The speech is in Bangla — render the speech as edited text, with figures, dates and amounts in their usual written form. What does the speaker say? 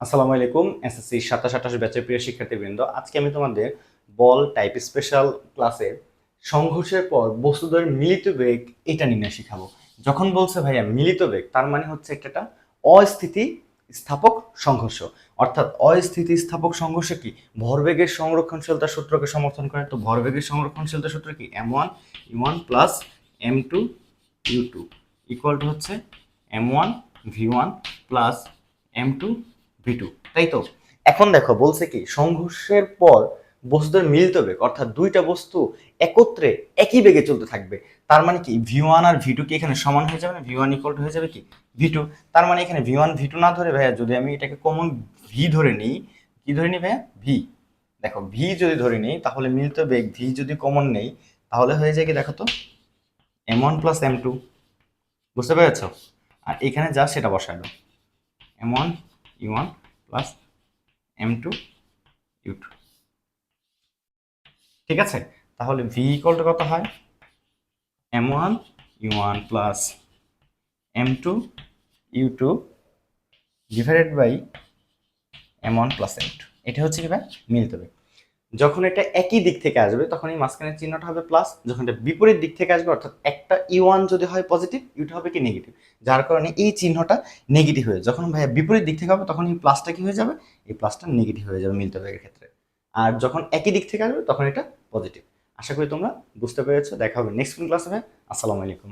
আসসালামু আলাইকুম এসএসসি 27-28 ব্যাচের প্রিয় শিক্ষার্থীবৃন্দ, আজকে আমি তোমাদের বল টাইপ স্পেশাল ক্লাসে সংঘর্ষের পর বস্তুদ্বয়ের মিলিত বেগ এটা নির্ণয় শিখাবো। যখন বলছে ভাইয়া মিলিত বেগ, তার মানে হচ্ছে একটা অস্থিতি স্থাপক সংঘর্ষ। অর্থাৎ অস্থিতি স্থাপক সংঘর্ষে কি ভরবেগের সংরক্ষণশীলতার সূত্রকে সমর্থন করে। তো ভরবেগের সংরক্ষণশীলতার সূত্র কি m1 u1 plus m2 u2 equal to হচ্ছে m1 v1 plus m2 v2, তাই তো। এখন দেখো বলছে কি সংঘর্ষের পর বস্তুদের মিলিত বেগ, অর্থাৎ দুইটা বস্তু একত্রে একই বেগে চলতে থাকবে। তার মানে কি v1 আর v2 কি এখানে সমান হয়ে যাবে না, v1 ইকুয়াল টু হয়ে যাবে কি v2। তার মানে এখানে v1 v2 না ধরে ভাইয়া যদি আমি এটাকে কমন v ধরে নিই, কি ধরে নিই ভাইয়া v। দেখো v যদি ধরে নিই তাহলে মিলিত বেগ v যদি কমন নেই তাহলে হয়ে যায় কি দেখো তো m1 প্লাস m2। বুঝতে পেরেছ? আর এখানে যা সেটা বসায় দাও, m1 u1 plus m2 u2। ঠিক আছে, তাহলে v ইকুয়াল টু কত হয় m1 u1 plus m2 u2 divided by m1 plus m2। এটা হচ্ছে কি ভাই মিলিত বেগ। যখন এটা একই দিক থেকে আসবে তখন এই মাঝখানের চিহ্নটা হবে প্লাস, যখন এটা বিপরীত দিক থেকে আসবে অর্থাৎ একটা u1 যদি হয় পজিটিভ, u2 হবে কি নেগেটিভ, যার কারণে এই চিহ্নটা নেগেটিভ হয়ে যখন ভাইয়া বিপরীত দিক থেকে হবে তখন এই প্লাসটা কি হয়ে যাবে, এই প্লাসটা নেগেটিভ হয়ে যাবে মিলিত বেগের ক্ষেত্রে। আর যখন একই দিক থেকে আসবে তখন এটা পজিটিভ। আশা করি তোমরা বুঝতে পেরেছো। দেখা হবে নেক্সট ক্লাসে। আসসালামু আলাইকুম।